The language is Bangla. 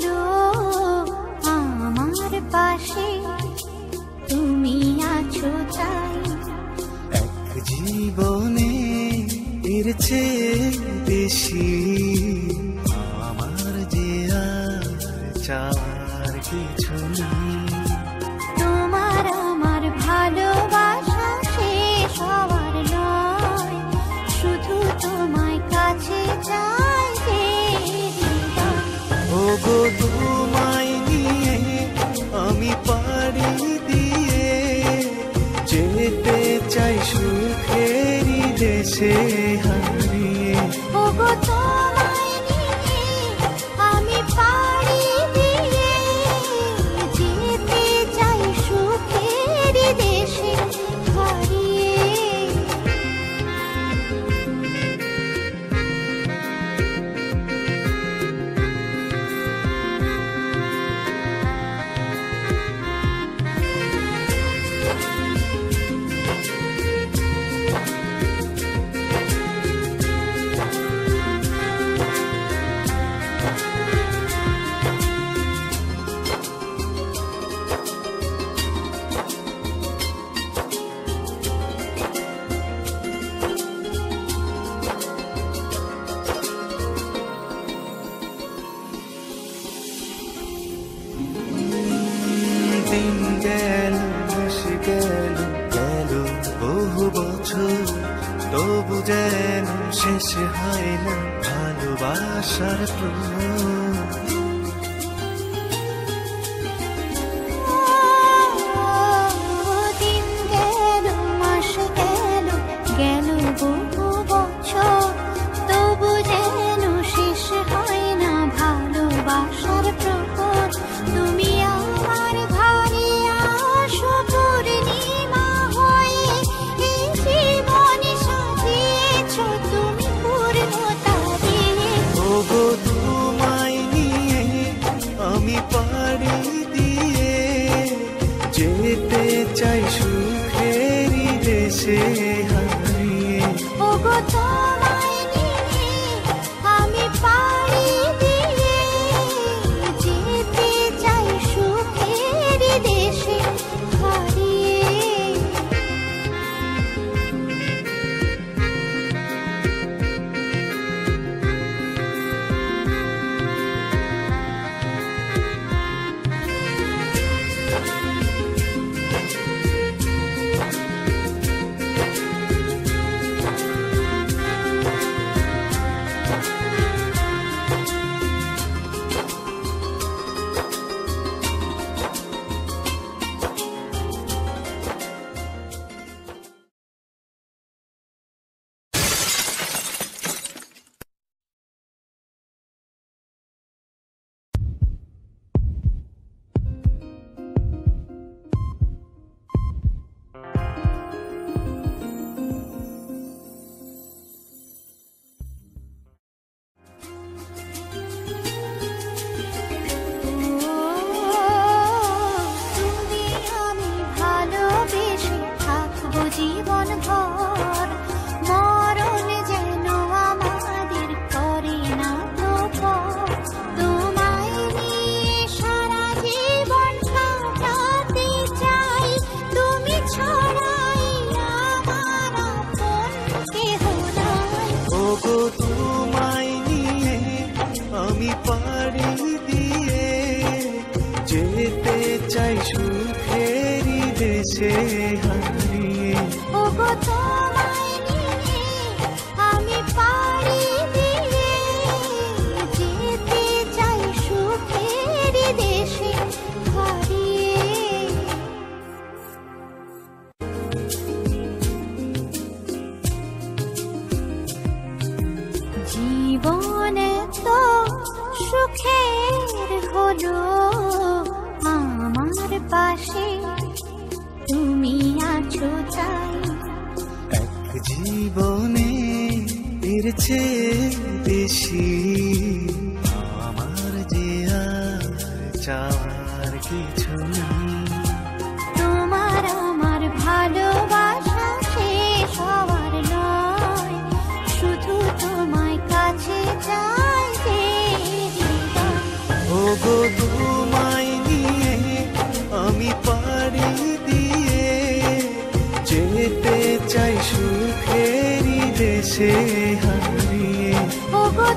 হলো আমার পাশে, তুমি আছো তাই। এক জীবনে এর চেয়ে বেশি আমার যে আর চাওয়ার কিছু নেই। তোমার আমার ভালোবাসা শেষ হওয়ার নয়, শুধু তোমায় কাছে চাই যে হৃদয়। ওগো তোমায় নিয়ে আমি পাড়ি দিয়ে যেতে চাই সুখেরই দেশে হারিয়ে। ওগো তোমায় নিয়ে আমি পাড়ি দিয়ে যেতে চাই সুখের দেশে হারিয়ে। দিন গেল মাস গেল গেল বহু বছর, তবু যেন শেষ হয় না ভালোবাসার প্রহর। দিন গেল মাস গেল গেল বহু বছর, তবু যেন শেষ হয় না ভালোবাসার প্রহর। তুমি আমার ঘরে আসো পূর্ণিমা হয়ে, এই জীবনে সাজিয়েছ তুমি পূর্ণতা দিয়ে। ওগো তোমায় নিয়ে আমি পাড়ি দিয়ে যেতে চাই সুখেরই দেশে হারিয়ে। ওগো তোমায় নিয়ে আমি পাড়ি দিয়ে যেতে চাই সুখের দেশে হারিয়ে। তুমি আমি ভালোবেসে থাকবো জীবন ভর, মরণ যেন আমাদের করে না তো পর। তোমায় নিয়ে সারা জীবন কাটাতে চাই, তুমি ছড়াই আমার আপন কেহ নাই। ওগো তোমায় নিয়ে আমি পাড়ি দিয়ে যেতে চাই সুখেরই দেশে হারিয়ে। ওগো তোমায় নিয়ে আমি পাড়ি দিয়ে যেতে চাই সুখের দেশে হারিয়ে। জীবনে তো সুখের হলো আমার পাশে, তুমি আছো তাই। এক জীবনে এর চেয়ে বেশি আমার যে আর চাওয়ার কিছু নেই। তোমার আমার ভালোবাসা শেষ হওয়ার নয়, শুধু তোমায় কাছে চাই যে হৃদয়। ওগো সুখেরই দেশে হারিয়ে ওগো